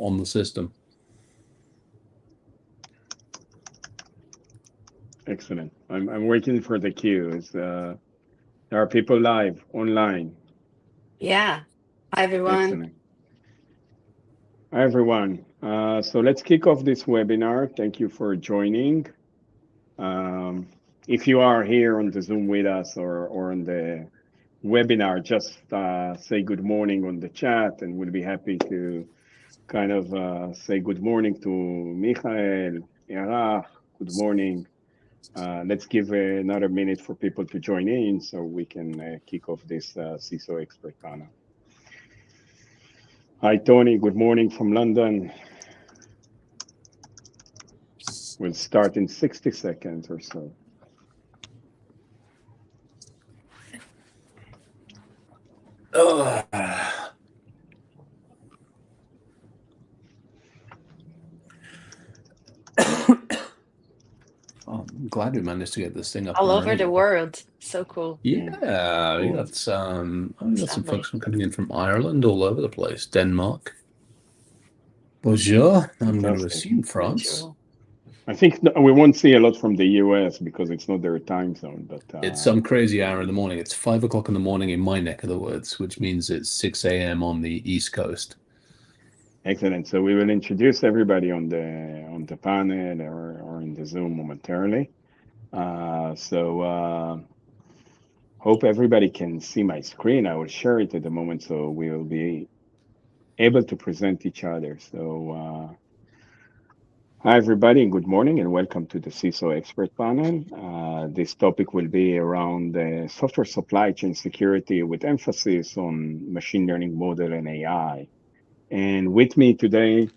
on the system. Excellent. I'm waiting for the queue. There are people live online. Yeah. Hi, everyone. Excellent. Hi, everyone. So let's kick off this webinar. Thank you for joining. If you are here on the Zoom with us or on the webinar, just say good morning on the chat, and we'll be happy to kind of say good morning to Michael, Yarach, good morning. Let's give another minute for people to join in so we can kick off this CISO expert panel. Hi, Tony. Good morning from London. We'll start in 60 seconds or so. I'm glad we managed to get this thing up All and over running. the world. So cool. Yeah, we got some folks coming in from Ireland, all over the place. Denmark. Bonjour. I'm going to assume France. Bonjour. I think we won't see a lot from the US because it's not their time zone, but It's some crazy hour in the morning. It's 5 o'clock in the morning in my neck of the woods, which means it's 6 a.m. on the East Coast. Excellent. So we will introduce everybody on the panel or in the Zoom momentarily. Hope everybody can see my screen. I will share it at the moment so we will be able to present each other. So hi everybody, and good morning, and welcome to the CISO expert panel. This topic will be around software supply chain security with emphasis on machine learning model and AI. And with me today,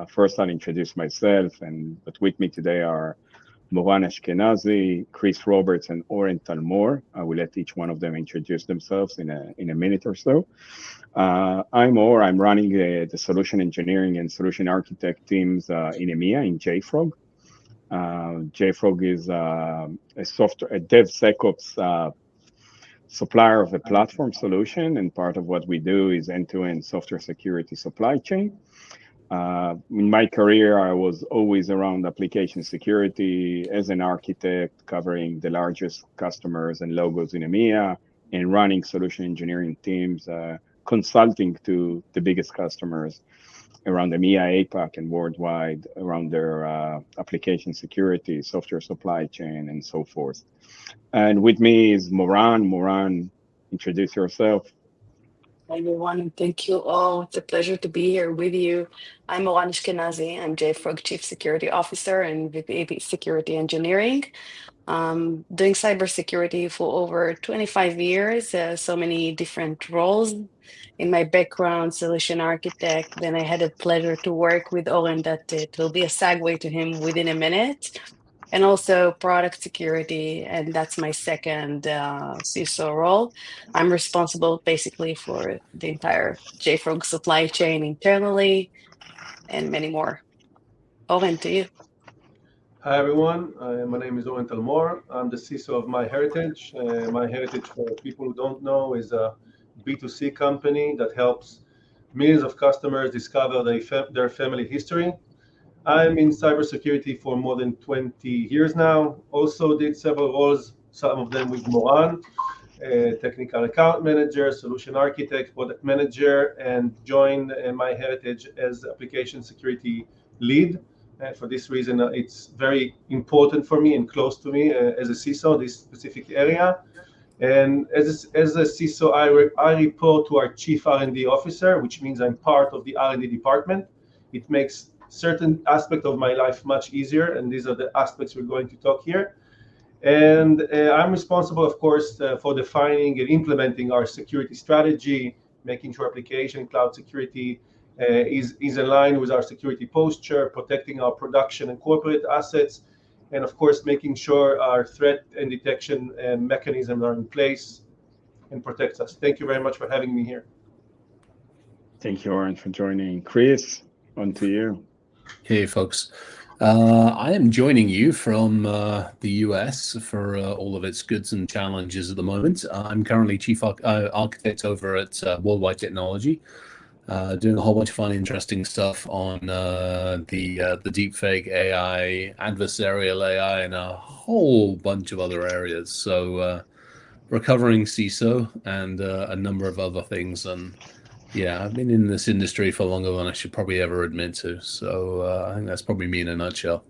first I'll introduce myself, but with me today are Moran Ashkenazi, Chris Roberts, and Oren Talmor. I will let each one of them introduce themselves in a minute or so. I'm running the solution engineering and solution architect teams in EMEA in JFrog. JFrog is a DevSecOps supplier of a platform solution, and part of what we do is end-to-end software security supply chain. In my career, I was always around application security as an architect, covering the largest customers and logos in EMEA, and running solution engineering teams, consulting to the biggest customers around EMEA, APAC, and worldwide around their application security, software supply chain, and so forth. And with me is Moran. Moran, introduce yourself. Hi, everyone, and thank you all. It's a pleasure to be here with you. I'm Moran Ashkenazi. I'm JFrog Chief Security Officer and VP Security Engineering. Doing cybersecurity for over 25 years, so many different roles. In my background, solution architect, then I had a pleasure to work with Oren that it will be a segue to him within a minute. And also product security, and that's my second CISO role. I'm responsible basically for the entire JFrog supply chain internally and many more. Oren, to you. Hi everyone, my name is Oren Talmor. I'm the CISO of MyHeritage. MyHeritage, for people who don't know, is a B2C company that helps millions of customers discover their family history. I'm in cybersecurity for more than 20 years now. Also did several roles, some of them with Moran, technical account manager, solution architect, product manager, and joined MyHeritage as application security lead. For this reason, it's very important for me and close to me as a CISO, this specific area. And as a CISO, I report to our Chief R&D Officer, which means I'm part of the R&D department. It makes certain aspects of my life much easier, and these are the aspects we're going to talk here. And I'm responsible, of course, for defining and implementing our security strategy, making sure application cloud security is in line with our security posture, protecting our production and corporate assets, and of course, making sure our threat and detection mechanisms are in place and protects us. Thank you very much for having me here. Thank you, Oren, for joining. Chris, on to you. Hey, folks. I am joining you from the US for all of its goods and challenges at the moment. I'm currently Chief Architect over at Worldwide Technology. doing a whole bunch of fun, interesting stuff on the deepfake AI, adversarial AI, and a whole bunch of other areas. So recovering CISO and a number of other things. And yeah, I've been in this industry for longer than I should probably ever admit to. So I think that's probably me in a nutshell.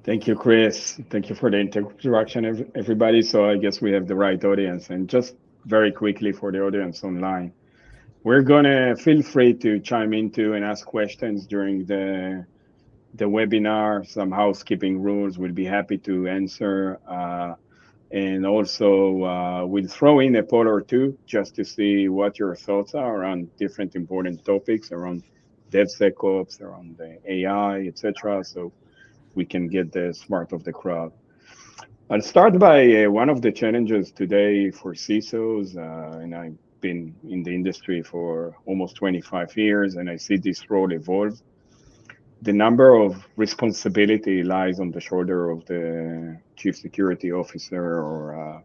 Thank you, Chris. Thank you for the introduction, everybody. So I guess we have the right audience. And just very quickly for the audience online, we're gonna feel free to chime into and ask questions during the webinar. Some housekeeping rules. We'll be happy to answer. And also, we'll throw in a poll or two just to see what your thoughts are on different important topics around DevSecOps, around the AI, etc. So we can get the smart of the crowd. I'll start by one of the challenges today for CISOs, and I've been in the industry for almost 25 years, and I see this role evolve. The number of responsibility lies on the shoulder of the chief security officer or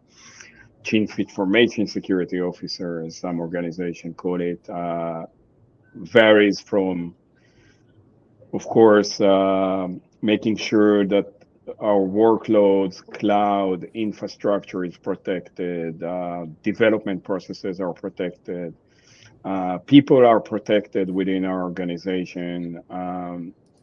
chief information security officer, as some organizations call it, varies from, of course, making sure that our workloads, cloud infrastructure is protected, development processes are protected, people are protected within our organization,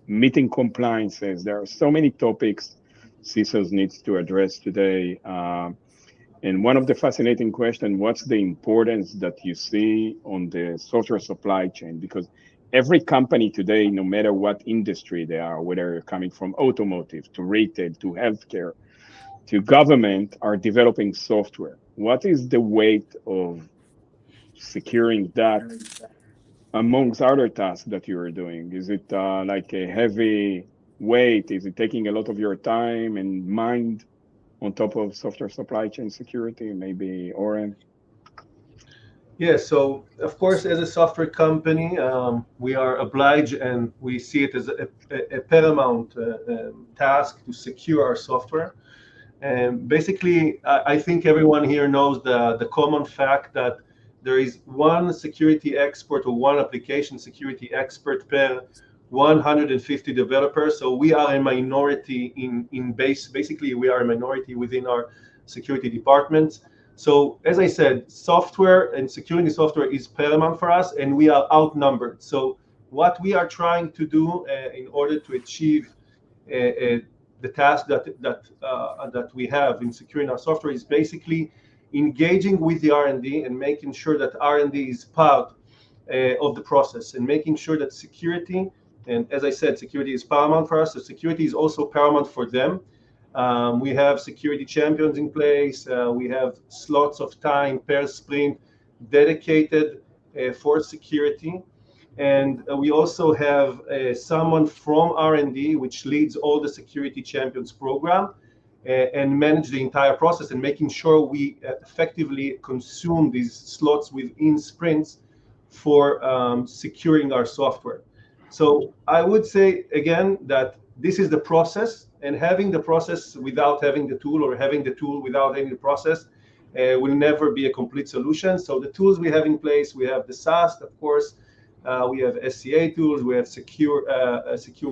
meeting compliances. There are so many topics CISOs needs to address today. And one of the fascinating questions, what's the importance that you see on the software supply chain? Because every company today, no matter what industry they are, whether you're coming from automotive to retail to healthcare to government, are developing software. What is the weight of securing that amongst other tasks that you are doing? Is it like a heavy weight? Is it taking a lot of your time and mind on top of software supply chain security? Maybe Oren? Yeah, so of course, as a software company, we are obliged and we see it as a paramount task to secure our software. And basically, I think everyone here knows the common fact that there is one security expert or one application security expert per 150 developers. So we are a minority basically we are a minority within our security department. So as I said, software and securing the software is paramount for us, and we are outnumbered. So what we are trying to do in order to achieve the task that we have in securing our software is basically engaging with the R&D and making sure that R&D is part of the process, and making sure that security, and as I said, security is paramount for us, so security is also paramount for them. We have security champions in place. We have slots of time per sprint dedicated for security. And we also have someone from R&D, which leads all the security champions program and manage the entire process and making sure we effectively consume these slots within sprints for securing our software. So I would say, again, that this is the process, and having the process without having the tool, or having the tool without having the process, will never be a complete solution. So the tools we have in place, we have the SAST, of course, we have SCA tools, we have secure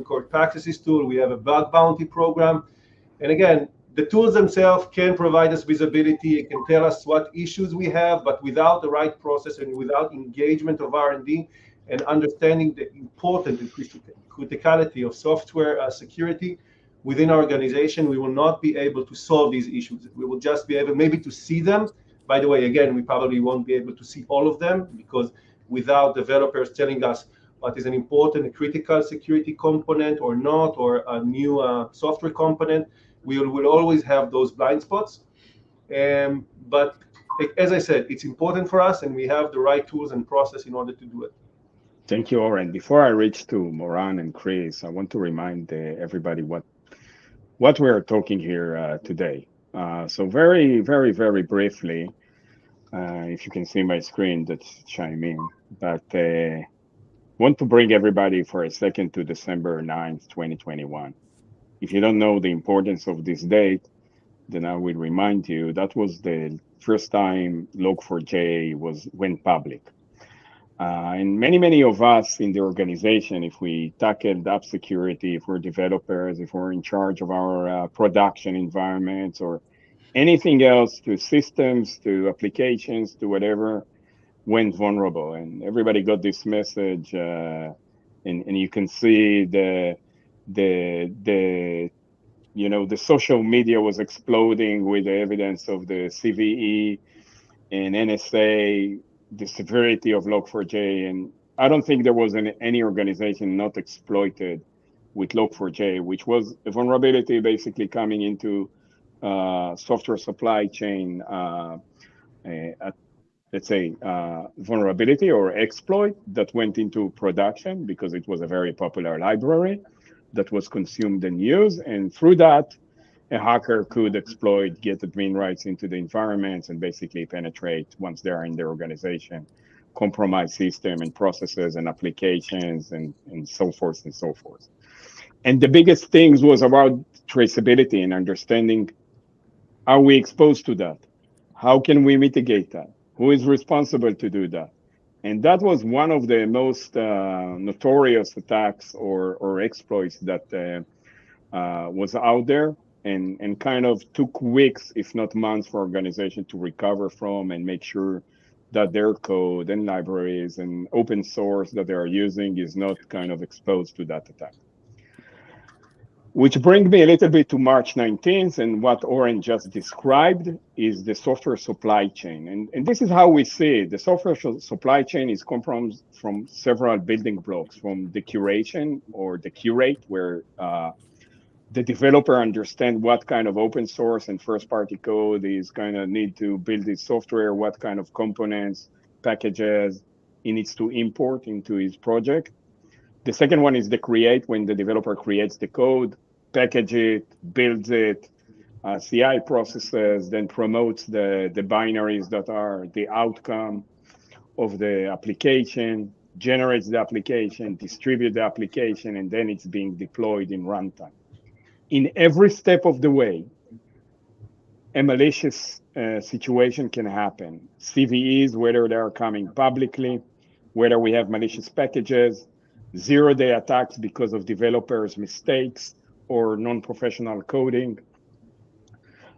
code practices tool, we have a bug bounty program. And again, the tools themselves can provide us visibility, it can tell us what issues we have, but without the right process and without engagement of R&D and understanding the important and criticality of software security within our organization, we will not be able to solve these issues. We will just be able maybe to see them. By the way, again, we probably won't be able to see all of them, because without developers telling us what is an important and critical security component or not, or a new software component, we will always have those blind spots. But as I said, it's important for us, and we have the right tools and process in order to do it. Thank you, Oren. Before I reach to Moran and Chris, I want to remind everybody what we are talking here today. So very, very, very briefly, if you can see my screen, that's chime in. But want to bring everybody for a second to December 9th, 2021. If you don't know the importance of this date, then I will remind you that was the first time Log4j went public. And many of us in the organization, if we tackled app security, if we're developers, if we're in charge of our production environments or anything else, to systems, to applications, to whatever, went vulnerable. And everybody got this message, and you can see the the social media was exploding with the evidence of the CVE and NSA, the severity of Log4j. And I don't think there was any organization not exploited with Log4j, which was a vulnerability basically coming into software supply chain, at, let's say, vulnerability or exploit that went into production because it was a very popular library that was consumed and used. And through that, a hacker could exploit, get admin rights into the environments, and basically penetrate once they're in their organization, compromise system and processes and applications and so forth and so forth. And the biggest things was about traceability and understanding, are we exposed to that? How can we mitigate that? Who is responsible to do that? And that was one of the most notorious attacks or exploits that was out there, and kind of took weeks, if not months, for organizations to recover from and make sure that their code and libraries and open source that they are using is not kind of exposed to that attack. Which brings me a little bit to March 19th, and what Oren just described is the software supply chain. And this is how we see it. The software supply chain is composed from several building blocks, from the curation or the curate, where the developer understand what kind of open source and first-party code is kind of need to build his software, what kind of components, packages he needs to import into his project. The second one is the create, when the developer creates the code, package it, builds it, CI processes, then promotes the binaries that are the outcome of the application, generates the application, distribute the application, and then it's being deployed in runtime. In every step of the way, a malicious situation can happen. CVEs, whether they are coming publicly, whether we have malicious packages, zero-day attacks because of developers' mistakes or non-professional coding.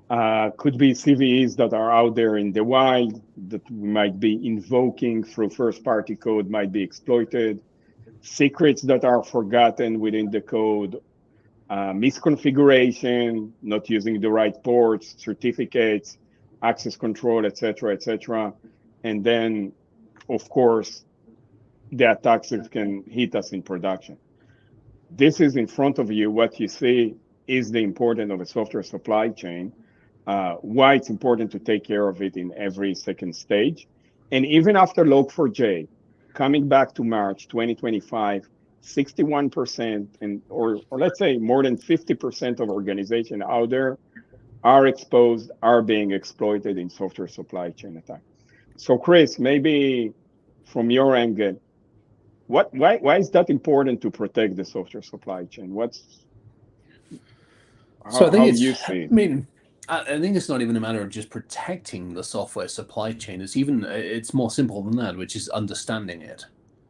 Could be CVEs that are out there in the wild that we might be invoking through first-party code might be exploited. Secrets that are forgotten within the code, misconfiguration, not using the right ports, certificates, access control, etc. And then, of course, the attacks that can hit us in production. This is in front of you. What you see is the importance of a software supply chain, why it's important to take care of it in every second stage. And even after Log4j, coming back to March 2025, 61% or let's say more than 50% of organizations out there are exposed, are being exploited in software supply chain attacks. So Chris, maybe from your angle, why is that important to protect the software supply chain? So I think how you see it? I mean, I think it's not even a matter of just protecting the software supply chain. It's more simple than that, which is understanding it.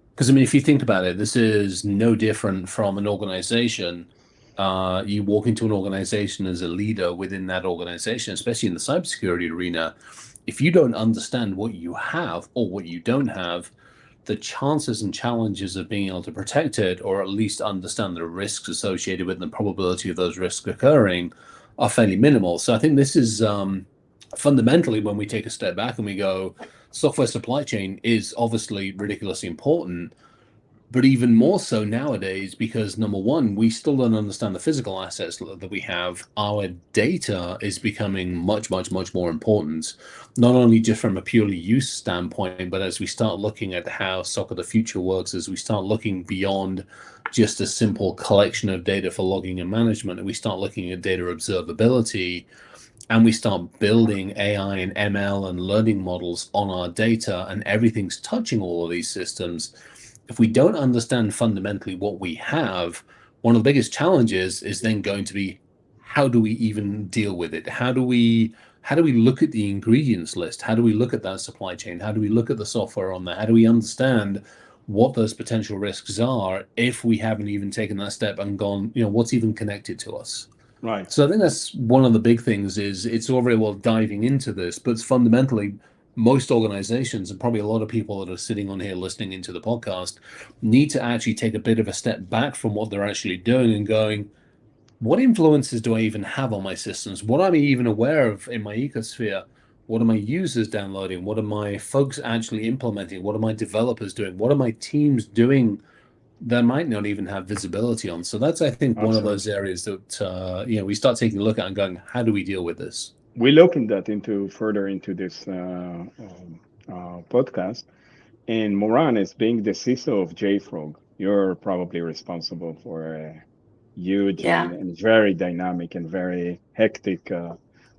Because I mean, if you think about it, this is no different from an organization. You walk into an organization as a leader within that organization, especially in the cybersecurity arena. If you don't understand what you have or what you don't have, the chances and challenges of being able to protect it, or at least understand the risks associated with the probability of those risks occurring, are fairly minimal. So I think this is fundamentally, when we take a step back and we go, software supply chain is obviously ridiculously important, but even more so nowadays, because number one, we still don't understand the physical assets that we have. Our data is becoming much more important, not only just from a purely use standpoint, but as we start looking at how SOC of the future works, as we start looking beyond just a simple collection of data for logging and management, and we start looking at data observability, and we start building AI and ML and learning models on our data, and everything's touching all of these systems. If we don't understand fundamentally what we have, one of the biggest challenges is then going to be, how do we even deal with it? How do we how do we look at the ingredients list? How do we look at that supply chain? How do we look at the software on there? How do we understand what those potential risks are if we haven't even taken that step and gone, what's even connected to us? Right. So I think that's one of the big things. Is it's all very well diving into this, but fundamentally, most organizations and probably a lot of people that are sitting on here listening into the podcast need to actually take a bit of a step back from what they're actually doing and going, what influences do I even have on my systems? What am I even aware of in my ecosphere? What are my users downloading? What are my folks actually implementing? What are my developers doing? What are my teams doing that might not even have visibility on? So that's, I think, one of those areas that we start taking a look at and going, how do we deal with this? We look further into this podcast. And Moran, as being the CISO of JFrog, you're probably responsible for a huge and very dynamic and very hectic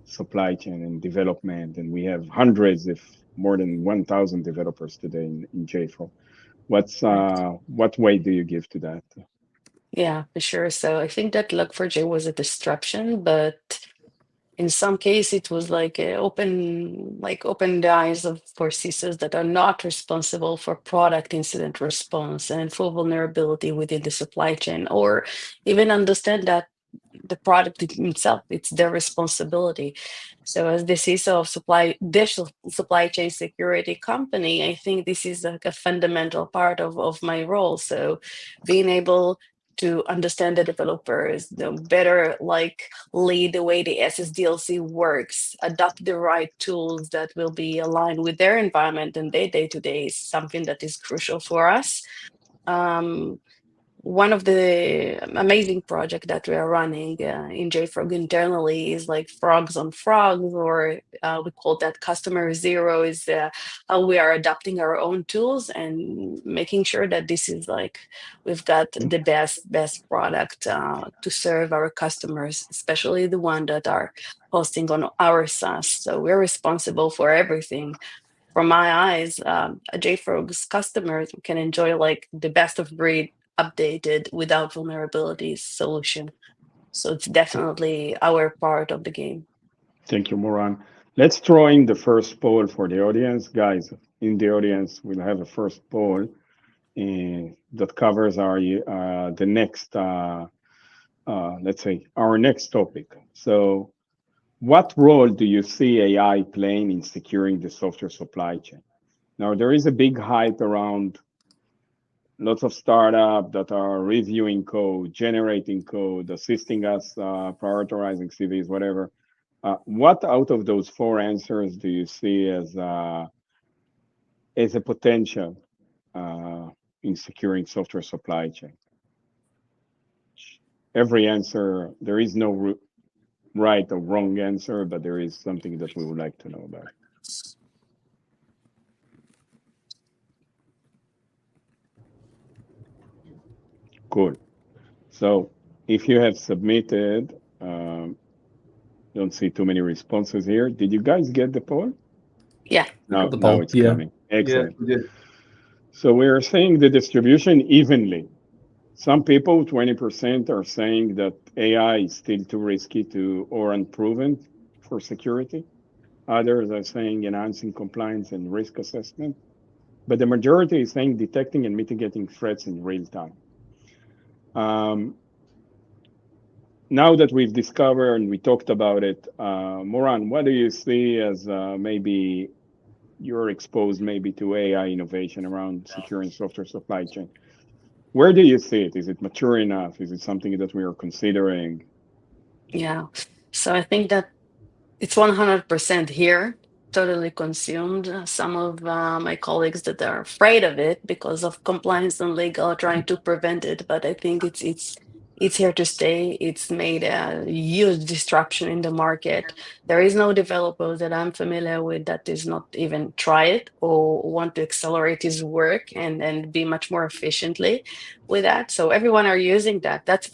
supply chain and development. And we have hundreds, if more than 1,000 developers today in JFrog. What weight do you give to that? Yeah, for sure. So I think that Log4j was a disruption, but in some case it was like open the eyes of for CISOs that are not responsible for product incident response and full vulnerability within the supply chain, or even understand that the product itself, it's their responsibility. So as the CISO of supply chain security company, I think this is like a fundamental part of my role. So being able to understand the developers, better like lead the way the SSDLC works, adopt the right tools that will be aligned with their environment and their day-to-day is something that is crucial for us. One of the amazing project that we are running in JFrog internally is like frogs on frogs, or we call that customer zero, is how we are adapting our own tools and making sure that this is like we've got the best product to serve our customers, especially the one that are hosting on our SaaS. So we're responsible for everything. From my eyes, a JFrog's customers can enjoy like the best of breed updated without vulnerabilities solution. So it's definitely our part of the game. Thank you, Moran. Let's throw in the first poll for the audience. Guys, in the audience, we'll have a first poll that covers the next, let's say, our next topic. So what role do you see AI playing in securing the software supply chain? Now, there is a big hype around lots of startups that are reviewing code, generating code, assisting us, prioritizing CVs, whatever. What out of those four answers do you see as a potential in securing software supply chain? Every answer, there is no right or wrong answer, but there is something that we would like to know about. Cool. So if you have submitted, don't see too many responses here. Did you guys get the poll? Yeah. Now it's Yeah. coming. Excellent. Yeah, we did. So we're saying the distribution evenly. Some people, 20%, are saying that AI is still too risky or unproven for security. Others are saying enhancing compliance and risk assessment. But the majority is saying detecting and mitigating threats in real time. Now that we've discovered and we talked about it, Moran, what do you see as maybe you're exposed maybe to AI innovation around securing software supply chain? Where do you see it? Is it mature enough? Is it something that we are considering? Yeah. So I think that it's 100% here, totally consumed. Some of my colleagues that are afraid of it because of compliance and legal are trying to prevent it, but I think it's here to stay. It's made a huge disruption in the market. There is no developer that I'm familiar with that is not even try it or want to accelerate his work and be much more efficiently with that. So everyone are using that. That's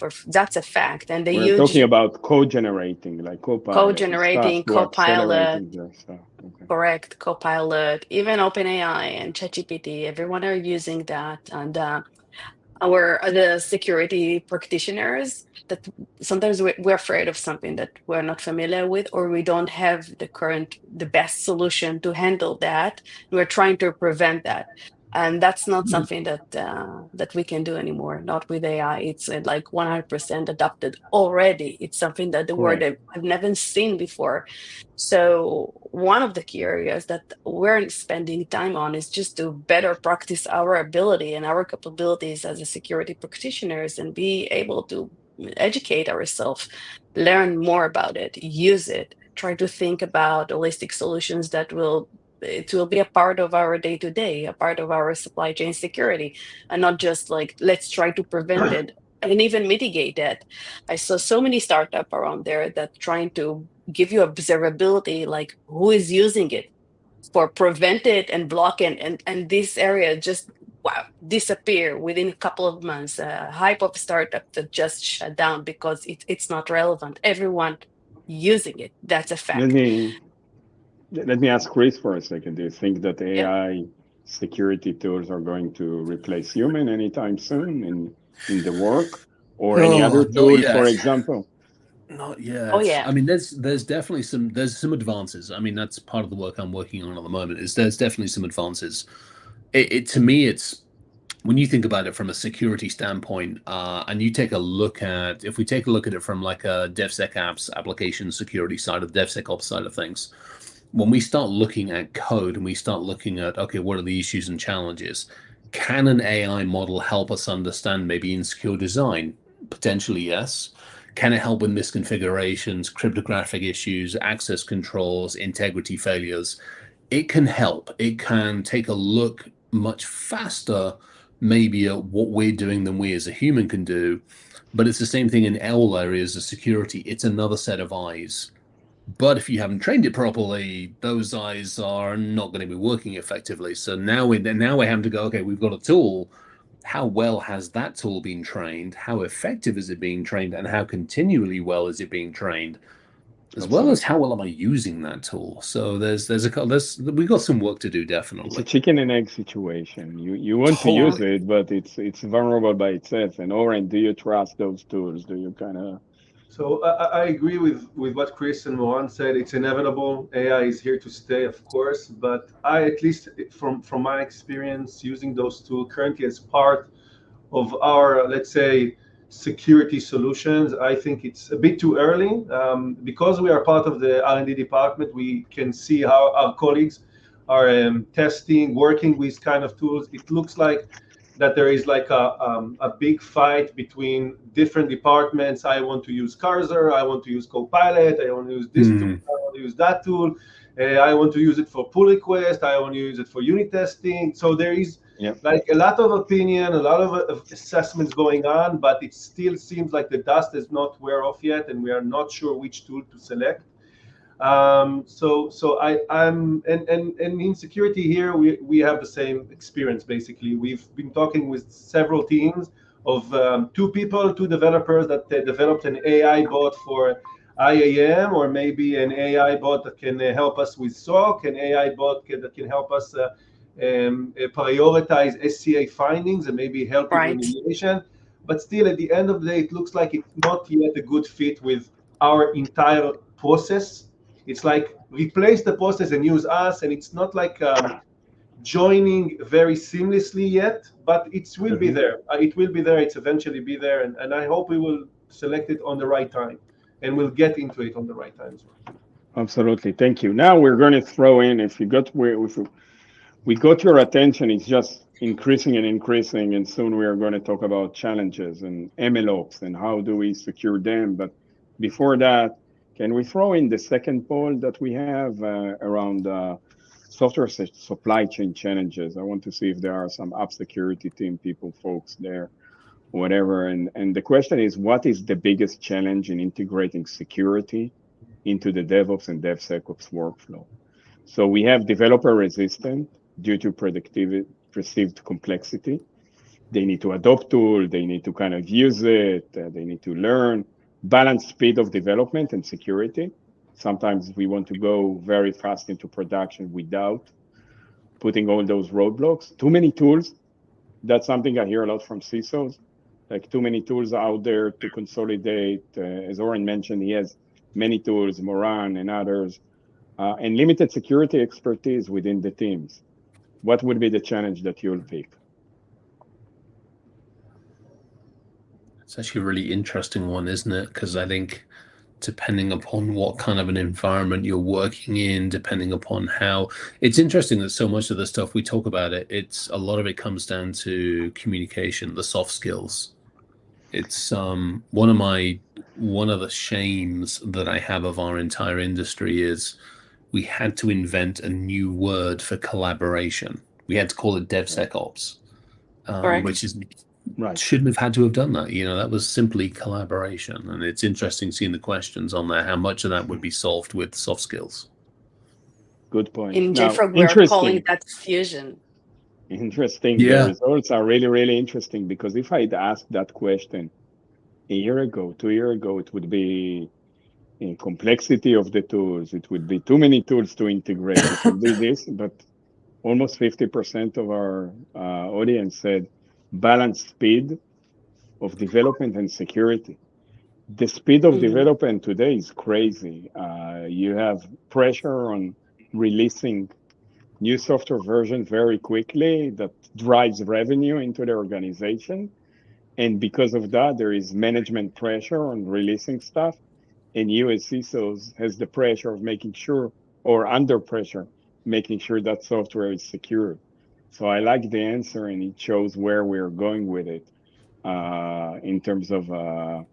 a fact. And the We're talking huge about code generating, like code Copilot and stuff generating, to Copilot, accelerating their stuff. Okay. correct, Copilot, even OpenAI and ChatGPT, everyone are using that. And the security practitioners, that sometimes we're afraid of something that we're not familiar with, or we don't have the best solution to handle that. We're trying to prevent that. And that's not something that we can do anymore, not with AI. It's like 100% adopted already. It's something that the world Correct. have never seen before. So one of the key areas that we're spending time on is just to better practice our ability and our capabilities as a security practitioners, and be able to educate ourselves, learn more about it, use it, try to think about holistic solutions that it will be a part of our day to day, a part of our supply chain security, and not just like, let's try to prevent it and even mitigate it. I saw so many startups around there that trying to give you observability, like who is using it for prevent it and block it, and this area just wow disappear within a couple of months. Hype of startup that just shut down because it's not relevant. Everyone using it. That's a Let fact. me let me ask Chris for a second. Do you think that Yeah. AI security tools are going to replace human anytime soon in the work, or any other Oh, not tool, for yet. example? Not Oh yet. yeah. I mean, there's definitely some advances. I mean, that's part of the work I'm working on at the moment. Is there's definitely some advances. It to me, it's when you think about it from a security standpoint, and you take a look at if we take a look at it from like a DevSecOps application security side of DevSecOps side of things, when we start looking at code and we start looking at okay, what are the issues and challenges? Can an AI model help us understand maybe insecure design? Potentially, yes. Can it help with misconfigurations, cryptographic issues, access controls, integrity failures? It can help. It can take a look much faster, maybe at what we're doing than we as a human can do. But it's the same thing in all areas of security. It's another set of eyes. But if you haven't trained it properly, those eyes are not going to be working effectively. So now we have to go, okay, we've got a tool. How well has that tool been trained? How effective is it being trained? And how continually well is it being trained? As well as Absolutely. how well am I using that tool? So there's we've got some work to do, It's a definitely. chicken and egg situation. You want to Yeah. use it, but it's vulnerable by itself. And Oren, do you trust those tools? Do you kind of So I agree with what Chris and Mohan said. It's inevitable. AI is here to stay, of course. But I, at least from my experience using those tools currently as part of our, let's say, security solutions, I think it's a bit too early. Because we are part of the R&D department, we can see how our colleagues are testing, working with kind of tools. It looks like that there is like a big fight between different departments. I want to use Cursor, I want to use Copilot, I want to use this tool, I want to use that tool, I want to use it for pull request, I want to use it for unit testing. So there is yeah, like a lot of opinion, a lot of assessments going on, but it still seems like the dust is not wear off yet, and we are not sure which tool to select. So I'm and in security here we have the same experience basically. We've been talking with several teams of two developers that developed an AI bot for IAM, or maybe an AI bot that can help us with SOC, an AI bot that can help us prioritize SCA findings and maybe help with Right. remediation. But still, at the end of the day, it looks like it's not yet a good fit with our entire process. It's like replace the process and use us, and it's not like joining very seamlessly yet, but it will be hmm there. It will be there. It's eventually be there, and I hope we will select it on the right time, and we'll get into it on the right time as well. absolutely. Thank you. Now we're going to throw in, if you got where if we got your attention, it's just increasing and increasing, and soon we are going to talk about challenges and MLOps and how do we secure them. But before that, can we throw in the second poll that we have around software supply chain challenges? I want to see if there are some app security team people, folks there, whatever. And the question is, what is the biggest challenge in integrating security into the DevOps and DevSecOps workflow? So we have developer resistant due to perceived complexity. They need to adopt tool, they need to kind of use it, they need to learn, balance speed of development and security. Sometimes we want to go very fast into production without putting all those roadblocks. Too many tools, That's something I hear a lot from CISOs, like too many tools out there to consolidate. As Oren mentioned, he has many tools, Moran and others, and limited security expertise within the teams. What would be the challenge that you'll pick? It's actually a really interesting one, isn't it? Because I think depending upon what kind of an environment you're working in, depending upon how it's interesting that so much of the stuff we talk about it's a lot of it comes down to communication, the soft skills. It's one of the shames that I have of our entire industry is we had to invent a new word for collaboration. We had to call it DevSecOps, which is Right. shouldn't have had to have done that. That was simply collaboration. And it's interesting seeing the questions on there, how much of that would be solved with soft skills. Good point. In Now, JFrog, we are calling that fusion. Interesting. Yeah. The results are really, really interesting, because if I'd asked that question a year ago, 2 years ago, it would be in complexity of the tools. It would be too many tools to integrate. It would be this, but almost 50% of our audience said balanced speed of development and security. The speed of development today is crazy. You have pressure on releasing new software version very quickly that drives revenue into the organization. And because of that, there is management pressure on releasing stuff. And you as CISOs has the pressure of making sure, or under pressure, making sure that software is secure. So I like the answer, and it shows where we're going with it in terms of our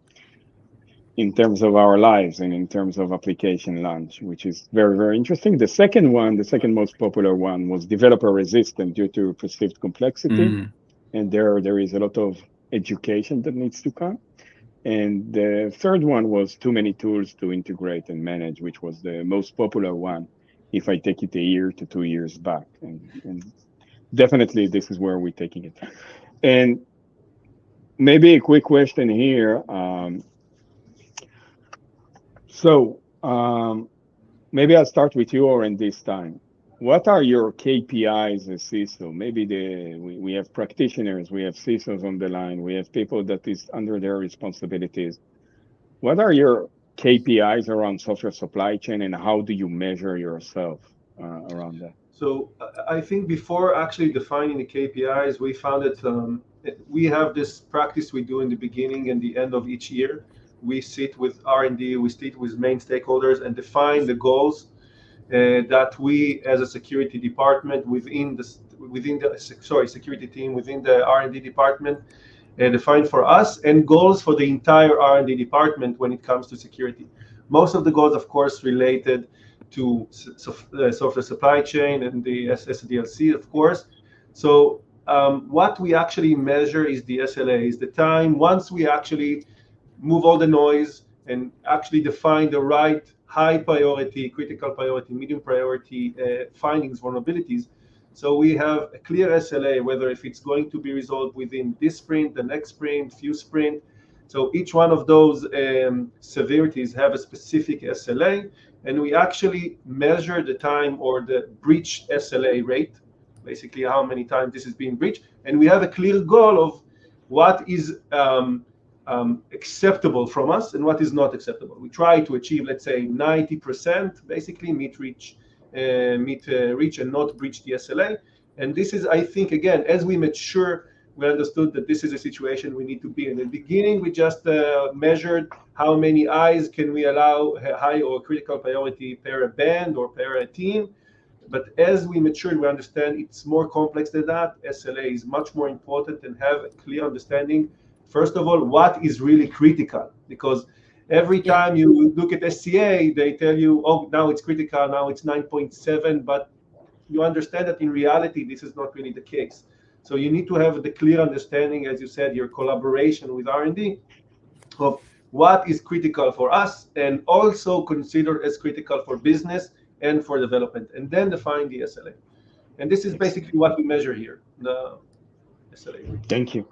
lives and in terms of application launch, which is very, very interesting. The second most popular one was developer resistant due to perceived complexity. And there is a lot of education that needs to come. And the third one was too many tools to integrate and manage, which was the most popular one if I take it a year to 2 years back. And definitely this is where we're taking it. And maybe a quick question here. Maybe I'll start with you, Oren, this time. What are your KPIs as CISO? Maybe we have practitioners, we have CISOs on the line, we have people that is under their responsibilities. What are your KPIs around software supply chain, and how do you measure yourself around that? So I think before actually defining the KPIs, we found that we have this practice we do in the beginning and the end of each year. We sit with R&D, we sit with main stakeholders and define the goals that we as a security department within the security team within the R&D department define for us, and goals for the entire R&D department when it comes to security. Most of the goals, of course, related to software supply chain and the SDLC, of course. So what we actually measure is the SLA, is the time once we actually move all the noise and actually define the right high priority, critical priority, medium priority findings, vulnerabilities. So we have a clear SLA, whether if it's going to be resolved within this sprint, the next sprint, few sprint. So each one of those severities have a specific SLA, and we actually measure the time or the breach SLA rate, basically how many times this is being breached, and we have a clear goal of what is acceptable from us and what is not acceptable. We try to achieve, let's say, 90%, basically reach and not breach the SLA. And this is, I think, again, as we mature, we understood that this is a situation we need to be in. The beginning, we just measured how many eyes can we allow high or critical priority per a band or per a team. But as we matured, we understand it's more complex than that. SLA is much more important, and have a clear understanding, first of all, what is really critical. Because every time you look at SCA, they tell you, oh, now it's critical, now it's 9.7, but you understand that in reality, this is not really the case. So you need to have the clear understanding, as you said, your collaboration with R&D of what is critical for us, and also consider as critical for business and for development, and then define the SLA. And this is basically what we measure here, the SLA. Thank you.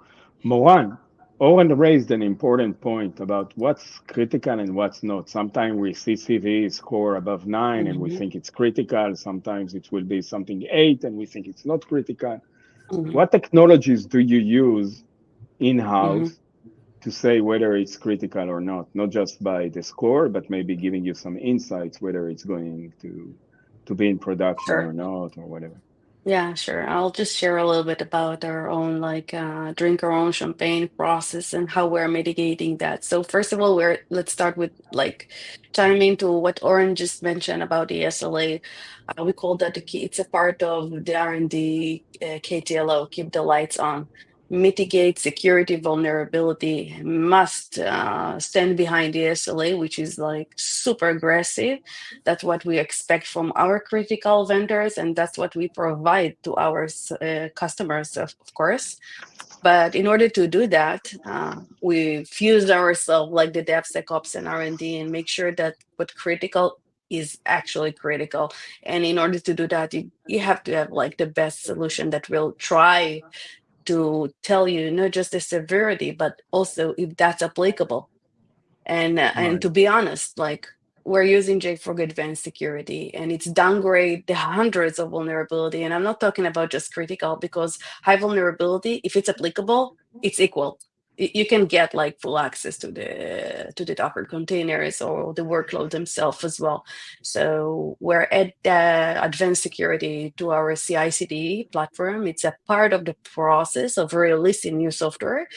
Moran, Owen raised an important point about what's critical and what's not. Sometimes we see CV score above 9 and we think it's critical. Sometimes it will be something 8 and we think it's not critical. What technologies do you use in-house to say whether it's critical or not? Not just by the score, but maybe giving you some insights whether it's going to be in production or Sure. not or whatever. Yeah, sure. I'll just share a little bit about our own, drink our own champagne process and how we're mitigating that. So first of all, let's start with chiming into what Oren just mentioned about the SLA. We call that the key. It's a part of the R&D KTLO, keep the lights on. Mitigate security vulnerability, must stand behind the SLA, which is like super aggressive. That's what we expect from our critical vendors, and that's what we provide to our customers, of course. But in order to do that, we fuse ourselves like the DevSecOps and R&D and make sure that what critical is actually critical. And in order to do that, you have to have like the best solution that will try to tell you not just the severity, but also if that's applicable. And Right. to be honest, like we're using JFrog Advanced Security, and it's downgrade the hundreds of vulnerability. And I'm not talking about just critical, because high vulnerability, if it's applicable, it's equal. You can get like full access to the Docker containers or the workload themselves as well. So we're at Advanced Security to our CI/CD platform. It's a part of the process of releasing new software.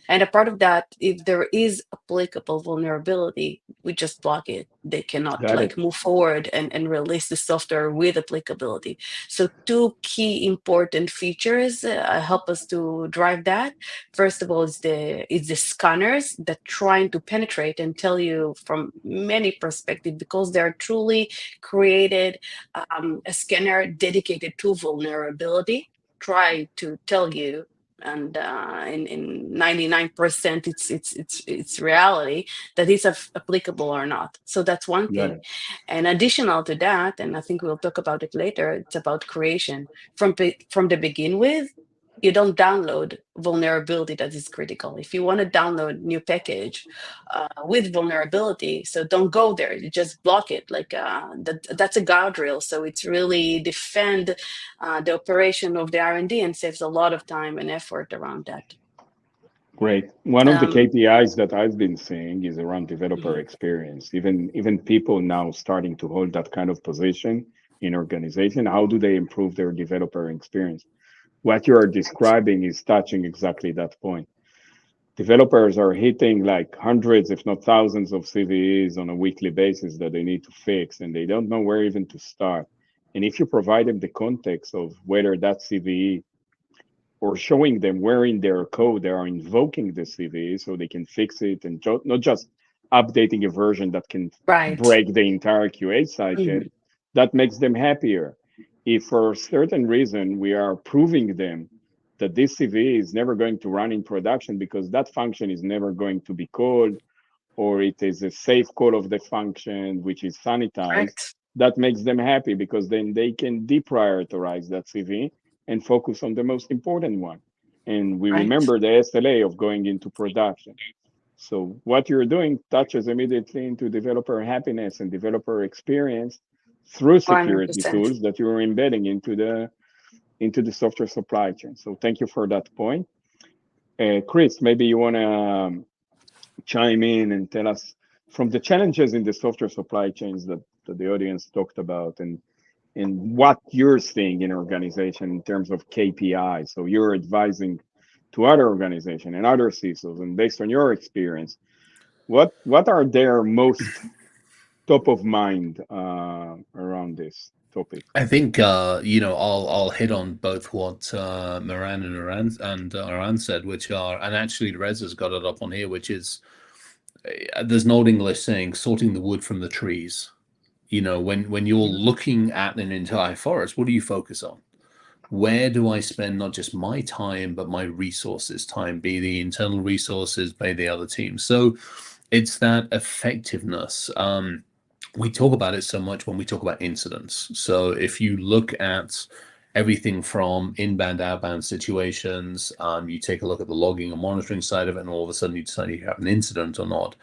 And a part of that, if there is applicable vulnerability, we just block it. They cannot Got it. move forward and release the software with applicability. So two key important features help us to drive that. First of all, is the scanners that trying to penetrate and tell you from many perspectives, because they're truly created a scanner dedicated to vulnerability, try to tell you, and in 99% it's reality, that it's applicable or not. So that's one Got thing. it. And additional to that, and I think we'll talk about it later, it's about creation from the begin with. You don't download vulnerability that is critical. If you want to download new package with vulnerability, so don't go there. You just block it. That's a guardrail. So it's really defend the operation of the R&D and saves a lot of time and effort around that. Great. One of the Um, KPIs that I've been seeing is around developer mhm. experience. Even people now starting to hold that kind of position in organization. How do they improve their developer experience? What you are describing is touching exactly that point. Developers are hitting like hundreds, if not thousands, of CVEs on a weekly basis that they need to fix, and they don't know where even to start. And if you provide them the context of whether that CVE, or showing them where in their code they are invoking the CVE so they can fix it, and not just updating a version that can Right. break the entire QA cycle, Mhm. that makes them happier. If for a certain reason we are proving them that this CVE is never going to run in production because that function is never going to be called, or it is a safe call of the function which is sanitized, Correct. that makes them happy because then they can deprioritize that CV and focus on the most important one. And we Right. remember the SLA of going into production. So what you're doing touches immediately into developer happiness and developer experience through security 100%. tools that you're embedding into the software supply chain. So thank you for that point. Chris, maybe you want to chime in and tell us from the challenges in the software supply chains that the audience talked about, and what you're seeing in organization in terms of KPI. So you're advising to other organizations and other CISOs, and based on your experience, what are their most top of mind around this topic? I think I'll hit on both what Moran and Aran said, which are, and actually Rez has got it up on here, which is there's an old English saying, sorting the wood from the trees. When you're looking at an entire forest, what do you focus on? Where do I spend not just my time, but my resources time, be the internal resources, be the other teams? So it's that effectiveness. We talk about it so much when we talk about incidents. So if you look at everything from inbound, outbound situations, you take a look at the logging and monitoring side of it, and all of a sudden you decide you have an incident or not.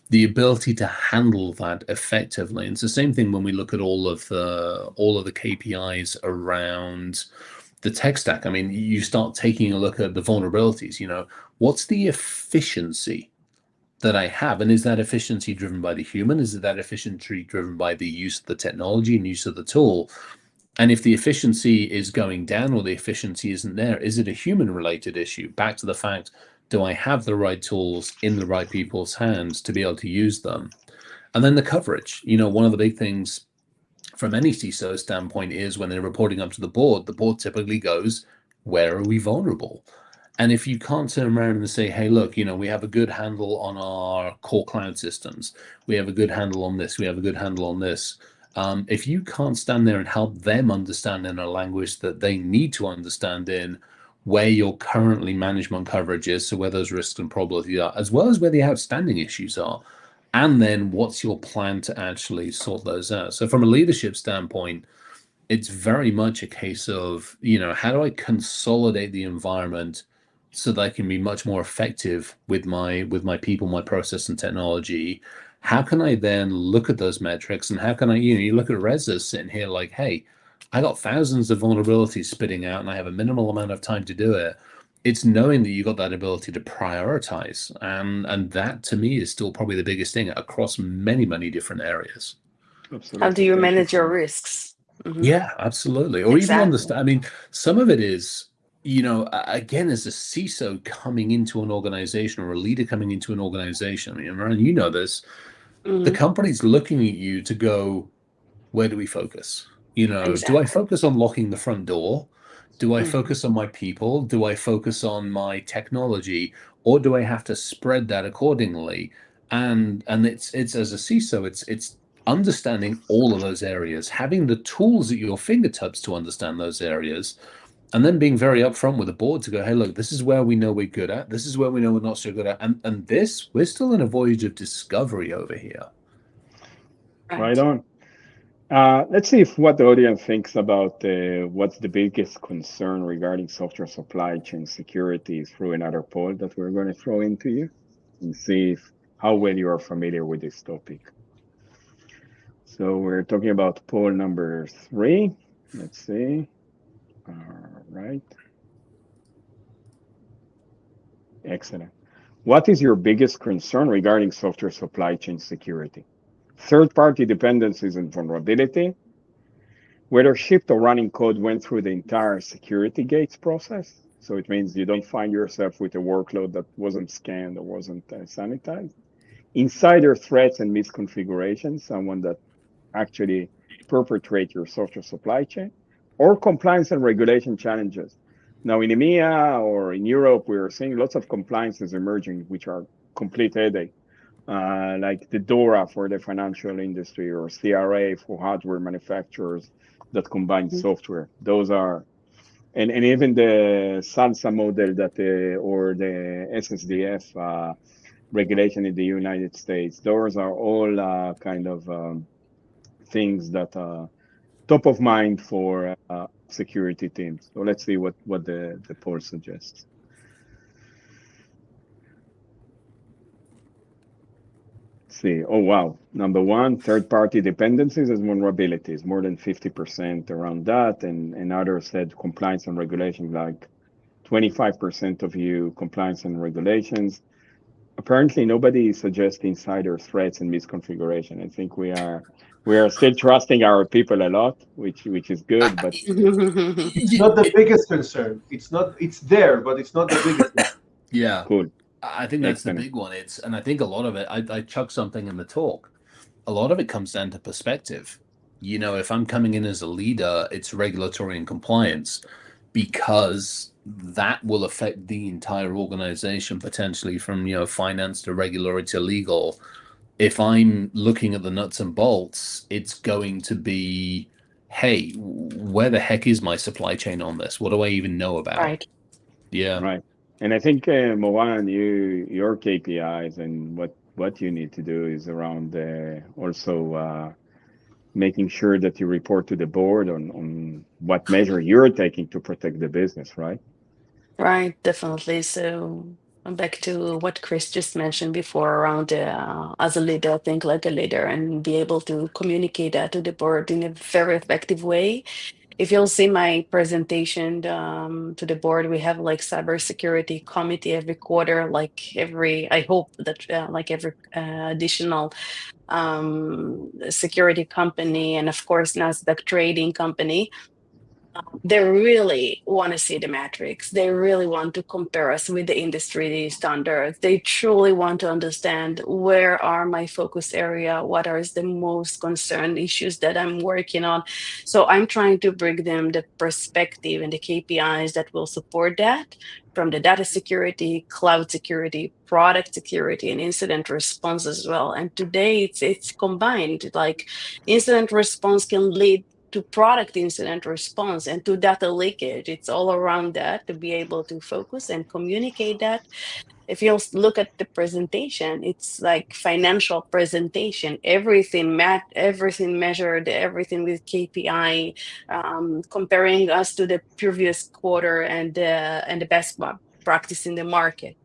The ability to handle that effectively. And it's the same thing when we look at all of the KPIs around the tech stack. I mean, you start taking a look at the vulnerabilities. What's the efficiency that I have, and is that efficiency driven by the human? Is it that efficiency driven by the use of the technology and use of the tool? And if the efficiency is going down or the efficiency isn't there, is it a human related issue? Back to the fact, do I have the right tools in the right people's hands to be able to use them? And then the coverage. One of the big things from any CISO standpoint is when they're reporting up to the board typically goes, where are we vulnerable? And if you can't turn around and say, hey, look, we have a good handle on our core cloud systems, we have a good handle on this, we have a good handle on this. If you can't stand there and help them understand in a language that they need to understand in where your currently management coverage is, so where those risks and probabilities are, as well as where the outstanding issues are, and then what's your plan to actually sort those out. So from a leadership standpoint, it's very much a case of, how do I consolidate the environment so that I can be much more effective with my people, my process and technology? How can I then look at those metrics, and how can I, you look at Reza sitting here like, hey, I got thousands of vulnerabilities spitting out and I have a minimal amount of time to do it. It's knowing that you got that ability to prioritize. And that to me is still probably the biggest thing across many, many different areas. Absolutely. How do you Thank manage for your that. risks? Yeah, absolutely. Or even Exactly. understand. I mean, some of it is, again, as a CISO coming into an organization or a leader coming into an organization, I mean, Imran, you know this, the company's looking at you to go, where do we focus? Do I Exactly. focus on locking the front door? Do I focus on my people? Do I focus on my technology? Or do I have to spread that accordingly? And it's as a CISO, it's understanding all of those areas, having the tools at your fingertips to understand those areas, and then being very upfront with the board to go, hey, look, this is where we know we're good at. This is where we know we're not so good at. And this, we're still in a voyage of discovery over here. Right on. Let's see if what the audience thinks about what's the biggest concern regarding software supply chain security through another poll that we're going to throw into you and see how well you are familiar with this topic. So we're talking about poll number 3. Let's see. All right. Excellent. What is your biggest concern regarding software supply chain security? Third-party dependencies and vulnerability, whether shipped or running code went through the entire security gates process. So it means you don't find yourself with a workload that wasn't scanned or wasn't sanitized. Insider threats and misconfigurations, someone that actually perpetrate your software supply chain, or compliance and regulation challenges. Now in EMEA or in Europe, we are seeing lots of compliances emerging, which are complete headache. Like the DORA for the financial industry or CRA for hardware manufacturers that combine software. Those are, and even the SALSA model that, or the SSDF regulation in the United States. Those are all kind of things that are top of mind for security teams. So let's see what the poll suggests. See. Oh, wow. Number one, third-party dependencies and vulnerabilities, more than 50% around that. And others said compliance and regulations, like 25% of you compliance and regulations. Apparently, nobody suggests insider threats and misconfiguration. I think we are still trusting our people a lot, which is good, but It's not the biggest concern. It's there, but it's not the biggest concern. Yeah. cool. I think that's the Excellent. big one. And I think a lot of it, I chucked something in the talk. A lot of it comes down to perspective. If I'm coming in as a leader, it's regulatory and compliance, because that will affect the entire organization potentially, from, finance to regulatory to legal. If I'm looking at the nuts and bolts, it's going to be, hey, where the heck is my supply chain on this? What do I even know about? Right. Yeah. Right. And I think, Moran, your KPIs and what you need to do is around also making sure that you report to the board on what measure you're taking to protect the business, right? Right, definitely. So I'm back to what Chris just mentioned before around as a leader, think like a leader and be able to communicate that to the board in a very effective way. If you'll see my presentation to the board, we have like cybersecurity committee every quarter, I hope that like every additional security company, and of course Nasdaq trading company, they really want to see the metrics. They really want to compare us with the industry standards. They truly want to understand where are my focus area, what are the most concerned issues that I'm working on. So I'm trying to bring them the perspective and the KPIs that will support that, from the data security, cloud security, product security, and incident response as well. And today it's combined. Like incident response can lead to product incident response and to data leakage. It's all around that to be able to focus and communicate that. If you look at the presentation, it's like financial presentation, everything measured, everything with KPI, comparing us to the previous quarter and the best practice in the market.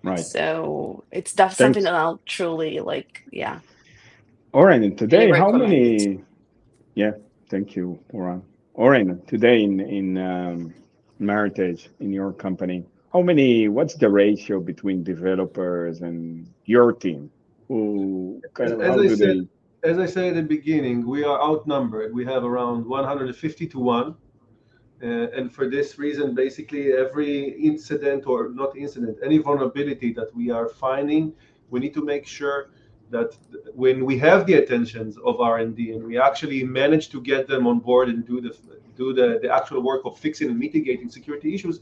Right. So it's that's something that I'll truly like, yeah. Oren, and today, Really how recommend it. many? Yeah, thank you, Oren. Oren, today in Meritage, in your company, how many? What's the ratio between developers and your team? Who kind of As how I do said, they? as I said at the beginning, we are outnumbered. We have around 150 to 1. And for this reason, basically every incident, or not incident, any vulnerability that we are finding, we need to make sure that when we have the attentions of R&D and we actually manage to get them on board and do the actual work of fixing and mitigating security issues.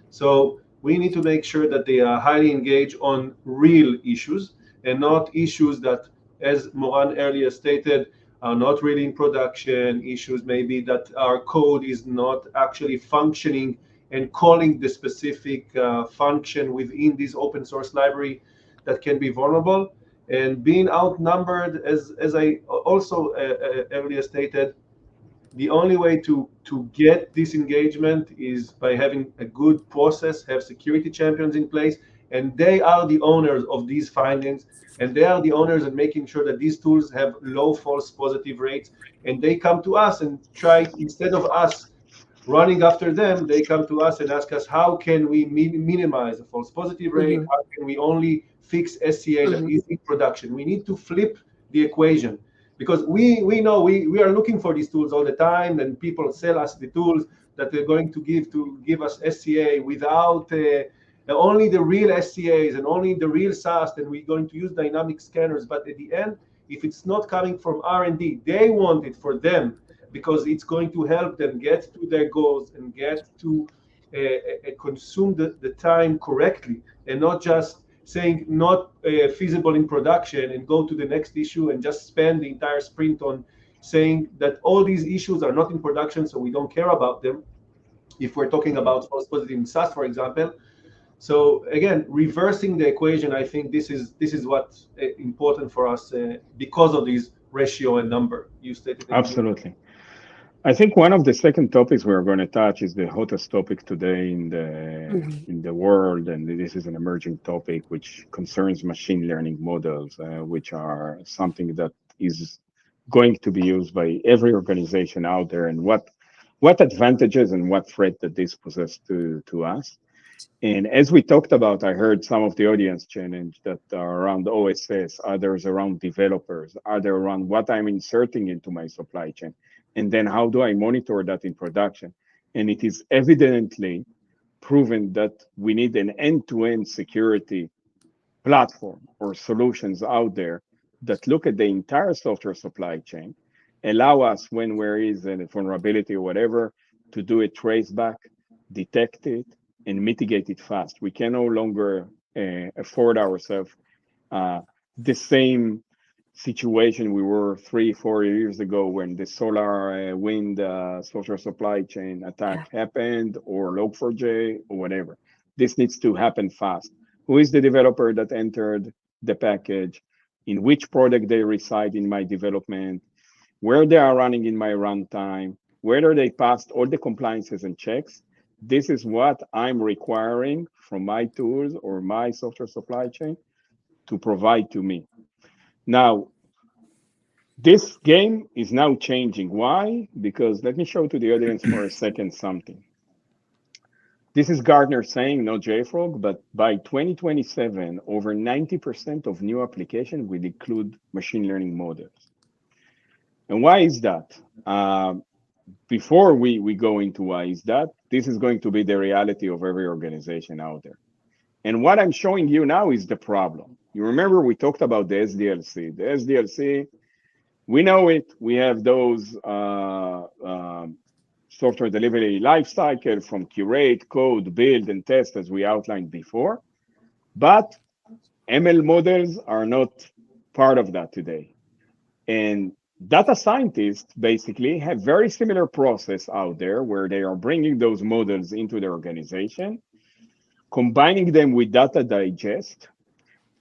So we need to make sure that they are highly engaged on real issues and not issues that, as Moran earlier stated, are not really in production, issues maybe that our code is not actually functioning and calling the specific function within this open source library that can be vulnerable. And being outnumbered, as I also earlier stated, the only way to get this engagement is by having a good process, have security champions in place, and they are the owners of these findings, and they are the owners in making sure that these tools have low false positive rates, and they come to us and try, instead of us running after them, they come to us and ask us, how can we minimize the false positive rate? How can we only fix SCA that is in production? We need to flip the equation, because we know we are looking for these tools all the time, and people sell us the tools that they're going to give us SCA without only the real SCAs and only the real SAST, and we're going to use dynamic scanners. But at the end, if it's not coming from R&D, they want it for them, because it's going to help them get to their goals and get to consume the time correctly, and not just saying not feasible in production and go to the next issue and just spend the entire sprint on saying that all these issues are not in production, so we don't care about them, if we're talking about false positive in SaaS, for example. So again, reversing the equation, I think this is what's important for us because of these ratio and number you stated. Absolutely. I think one of the second topics we're going to touch is the hottest topic today in the world, and this is an emerging topic which concerns machine learning models, which are something that is going to be used by every organization out there, and what advantages and what threat that this poses to us. And as we talked about, I heard some of the audience challenge that are around OSS, others around developers, others around what I'm inserting into my supply chain, and then how do I monitor that in production. And it is evidently proven that we need an end-to-end security platform or solutions out there that look at the entire software supply chain, allow us when there is a vulnerability or whatever to do a trace back, detect it, and mitigate it fast. We can no longer afford ourselves the same situation we were 3-4 years ago when the solar wind software supply chain attack happened, or Log4j or whatever. This needs to happen fast. Who is the developer that entered the package? In which product they reside in my development? Where they are running in my runtime? Whether they passed all the compliances and checks? This is what I'm requiring from my tools or my software supply chain to provide to me. Now, This game is now changing. Why? Because let me show to the audience for a second something. This is Gartner saying, not JFrog, but by 2027, over 90% of new applications will include machine learning models. And why is that? Before we go into why is that, this is going to be the reality of every organization out there. And what I'm showing you now is the problem. You remember we talked about the SDLC. The SDLC, we know it. We have those software delivery lifecycle from curate, code, build, and test, as we outlined before. But ML models are not part of that today. And data scientists basically have very similar process out there where they are bringing those models into the organization, combining them with data digest,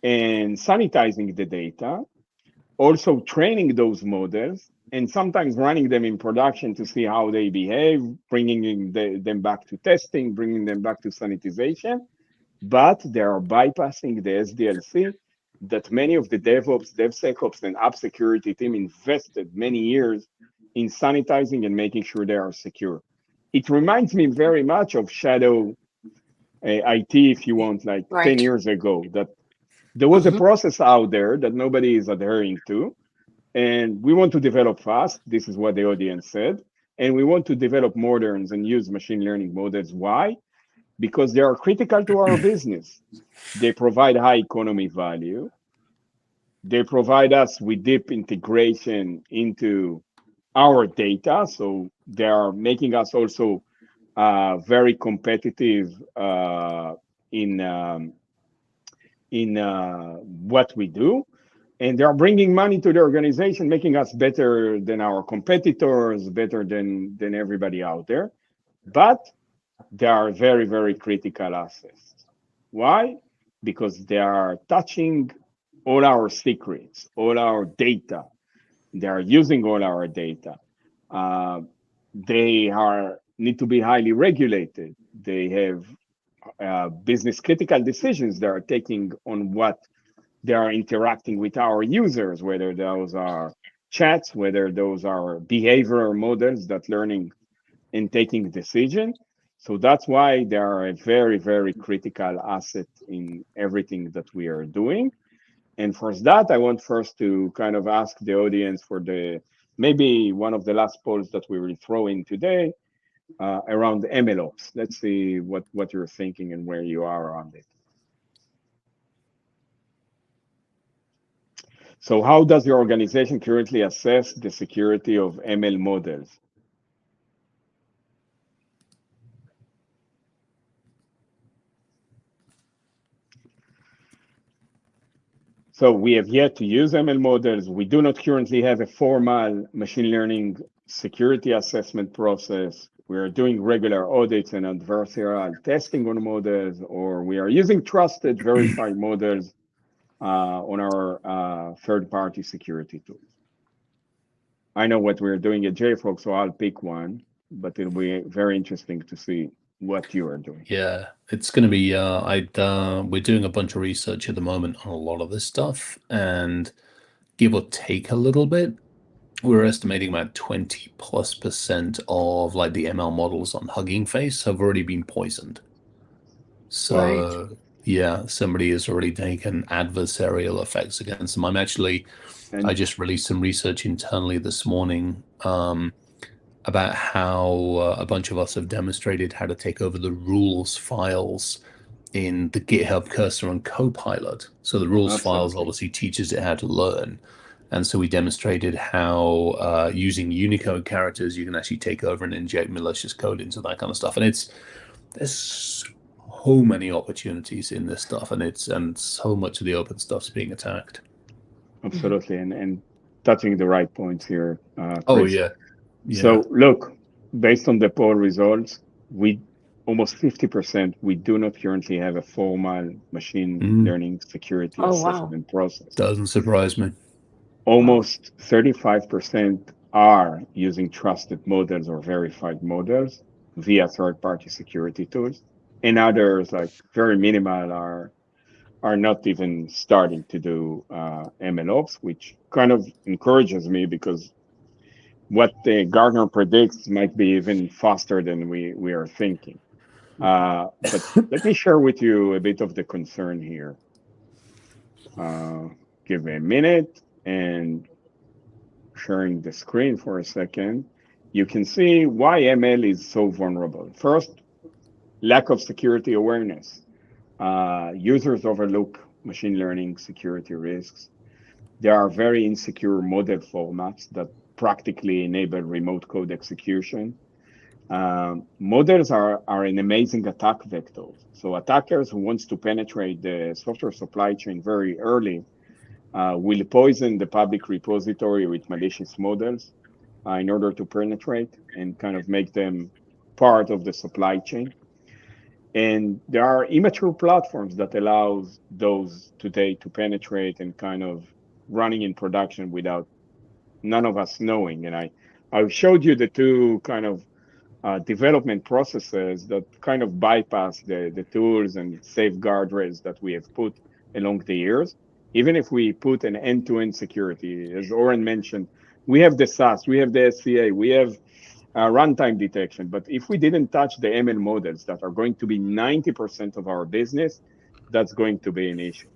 and sanitizing the data, also training those models, and sometimes running them in production to see how they behave, bringing them back to testing, bringing them back to sanitization. But they are bypassing the SDLC that many of the DevOps, DevSecOps, and app security team invested many years in sanitizing and making sure they are secure. It reminds me very much of shadow IT, if you want, like 10 years ago, that there was a process out there that nobody is adhering to. And we want to develop fast. This is what the audience said. And we want to develop moderns and use machine learning models. Why? Because they are critical to our business. They provide high economy value. They provide us with deep integration into our data. So they are making us also very competitive in what we do. And they are bringing money to the organization, making us better than our competitors, better than everybody out there. But they are very, very critical assets. Why? Because they are touching all our secrets, all our data. They are using all our data. They are need to be highly regulated. They have business critical decisions they are taking on what they are interacting with our users, whether those are chats, whether those are behavioral models that learning and taking decision. So that's why they are a very, very critical asset in everything that we are doing. And for that, I want first to kind of ask the audience for the maybe one of the last polls that we will throw in today around MLOps. Let's see what you're thinking and where you are on it. So how does your organization currently assess the security of ML models? So we have yet to use ML models. We do not currently have a formal machine learning security assessment process. We are doing regular audits and adversarial testing on models, or we are using trusted, verified models on our third-party security tools. I know what we're doing at JFrog, so I'll pick one, but it'll be very interesting to see what you are doing. Yeah, it's going to be, we're doing a bunch of research at the moment on a lot of this stuff, and give or take a little bit, we're estimating about 20+% of like the ML models on Hugging Face have already been poisoned. So yeah, somebody has already taken adversarial effects against them. I just released some research internally this morning about how a bunch of us have demonstrated how to take over the rules files in the GitHub cursor on Copilot. So the rules files obviously teaches it how to learn. And so we demonstrated how using Unicode characters, you can actually take over and inject malicious code into that kind of stuff. And there's so many opportunities in this stuff, and so much of the open stuff's being attacked. Absolutely, and touching the right points here, Chris. Oh yeah. So look, based on the poll results, we almost 50%, we do not currently have a formal machine learning security assessment process. Doesn't surprise me. Almost 35% are using trusted models or verified models via third-party security tools, and others, like very minimal, are are not even starting to do MLOps, which kind of encourages me because what the Gartner predicts might be even faster than we are thinking. But let me share with you a bit of the concern here. Give me a minute and sharing the screen for a second. You can see why ML is so vulnerable. First, lack of security awareness. Users overlook machine learning security risks. There are very insecure model formats that practically enable remote code execution. Models are an amazing attack vector. So attackers who wants to penetrate the software supply chain very early will poison the public repository with malicious models in order to penetrate and kind of make them part of the supply chain. And there are immature platforms that allows those today to penetrate and kind of running in production without none of us knowing. And I showed you the two kind of development processes that kind of bypass the tools and safeguard rails that we have put along the years. Even if we put an end-to-end security, as Oren mentioned, we have the SaaS, we have the SCA, we have runtime detection. But if we didn't touch the ML models that are going to be 90% of our business, that's going to be an issue.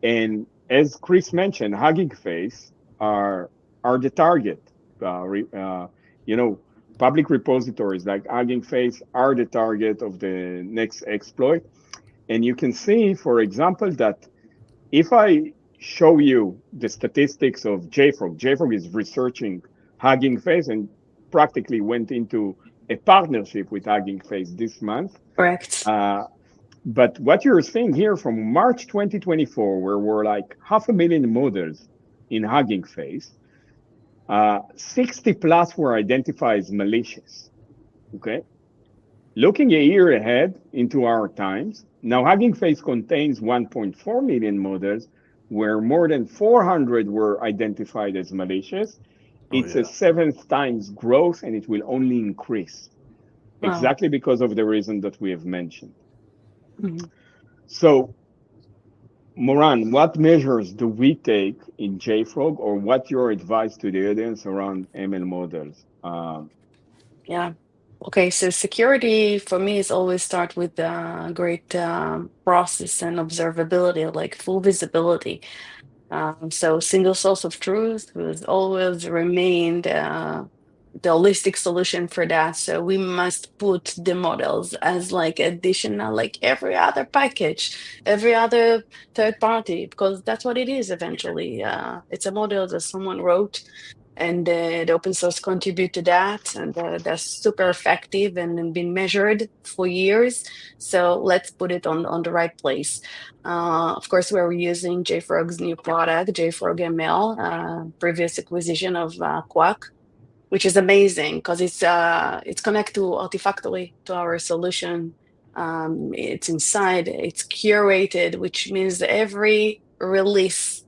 And as Chris mentioned, Hugging Face are the target. You know, public repositories like Hugging Face are the target of the next exploit. And you can see, for example, that if I show you the statistics of JFrog is researching Hugging Face and practically went into a partnership with Hugging Face this month. Correct. But what you're seeing here from March 2024, where we're like 500,000 models in Hugging Face, 60 plus were identified as malicious. Okay. Looking a year ahead into our times, now Hugging Face contains 1.4 million models, where more than 400 were identified as malicious. It's a 7th times growth, and it will only increase. Wow. Exactly because of the reason that we have mentioned. Mm-hmm. So, Moran, what measures do we take in JFrog, or what your advice to the audience around ML models? Yeah. Okay, so security for me is always start with great process and observability, like full visibility. So single source of truth has always remained the holistic solution for that. So we must put the models as like additional, like every other package, every other third party, because that's what it is eventually. It's a model that someone wrote, and the open source contribute to that, and that's super effective and been measured for years. So let's put it on the right place. Of course, we're using JFrog's new product, JFrog ML, previous acquisition of Quack, which is amazing because it's connected to Artifactory, to our solution. It's inside, it's curated, which means every release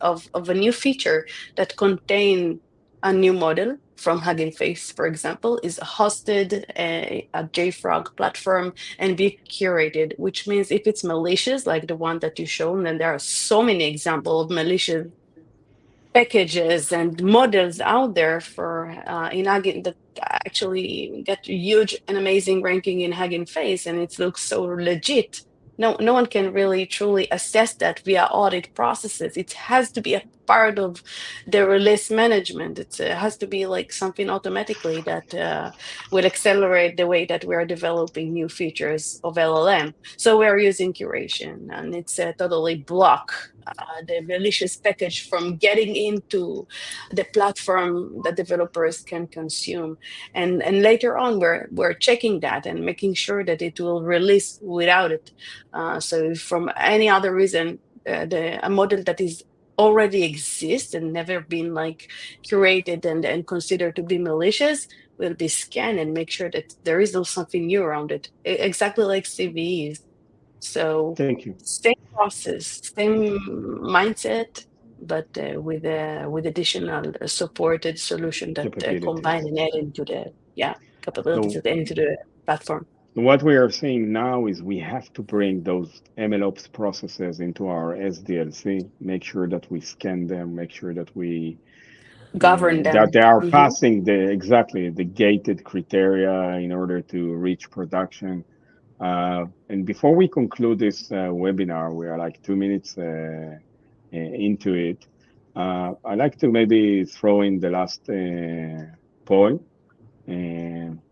of a new feature that contain a new model from Hugging Face, for example, is hosted at JFrog platform and be curated, which means if it's malicious, like the one that you shown, and there are so many examples of malicious packages and models out there for in Hugging that actually get huge and amazing ranking in Hugging Face, and it looks so legit. No one can really truly assess that via audit processes. It has to be a part of the release management. It has to be like something automatically that will accelerate the way that we are developing new features of LLM. So we're using curation, and it's totally block the malicious package from getting into the platform that developers can consume. And later on, we're checking that and making sure that it will release without it. So from any other reason, a model that is already exists and never been like curated and considered to be malicious will be scanned and make sure that there is no something new around it, exactly like CVEs. So Thank you. same process, same mindset, but with additional supported solution that combine Capabilities. and add into the capabilities So that add into the platform. What we are seeing now is we have to bring those MLOps processes into our SDLC, make sure that we scan them, make sure that Govern that them. they are passing exactly the gated criteria in order to reach production. And before we conclude this webinar, we are like 2 minutes into it. I'd like to maybe throw in the last poll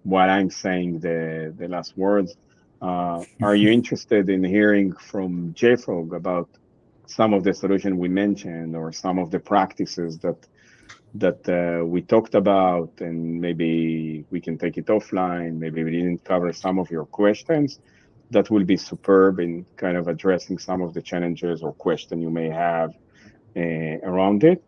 while I'm saying the last words. Are you interested in hearing from JFrog about some of the solution we mentioned or some of the practices that we talked about, and maybe we can take it offline. Maybe we didn't cover some of your questions. That will be superb in kind of addressing some of the challenges or question you may have around it.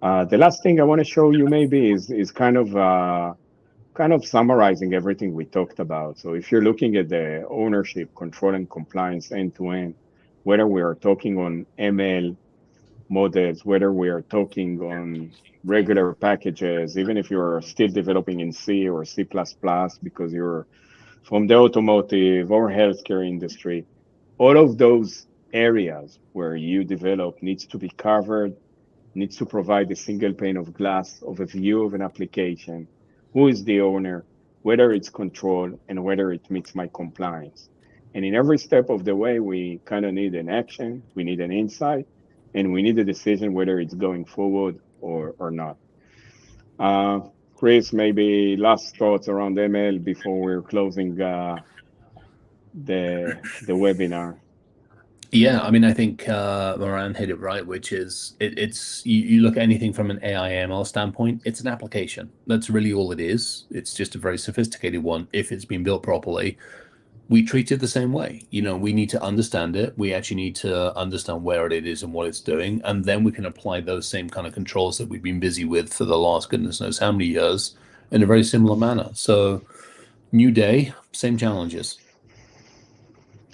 The last thing I want to show you maybe is kind of summarizing everything we talked about. So if you're looking at the ownership, control, and compliance end to end, whether we are talking on ML models, whether we are talking on regular packages, even if you're still developing in C or C++ because you're from the automotive or healthcare industry, all of those areas where you develop needs to be covered, needs to provide a single pane of glass of a view of an application, who is the owner, whether it's controlled, and whether it meets my compliance. And in every step of the way, we kind of need an action, we need an insight, and we need a decision whether it's going forward or not. Chris, maybe last thoughts around ML before we're closing the webinar. Yeah, I mean, I think Moran hit it right, which is it's you look at anything from an AI ML standpoint, it's an application. That's really all it is. It's just a very sophisticated one if it's been built properly. We treat it the same way. We need to understand it. We actually need to understand where it is and what it's doing, and then we can apply those same kind of controls that we've been busy with for the last goodness knows how many years in a very similar manner. So, new day, same challenges.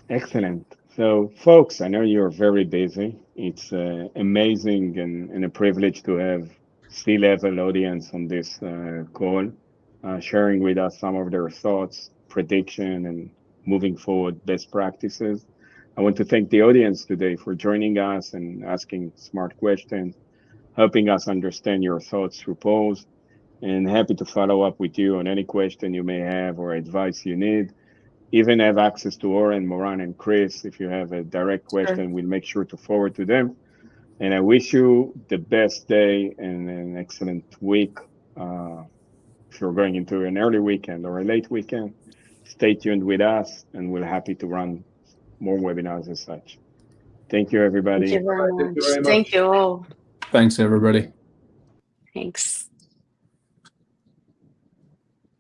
Excellent. So, folks, I know you're very busy. It's amazing and a privilege to have C-level audience on this call, sharing with us some of their thoughts, prediction, and moving forward best practices. I want to thank the audience today for joining us and asking smart questions, helping us understand your thoughts through polls, and happy to follow up with you on any question you may have or advice you need. Even have access to Oren, Moran, and Chris. If you have a direct question, we'll make sure to forward to them. And I wish you the best day and an excellent week. If you're going into an early weekend or a late weekend, stay tuned with us, and we're happy to run more webinars as such. Thank you, everybody. Thank you very Thank you much. very Thank much. you all. Thanks, everybody. Thanks.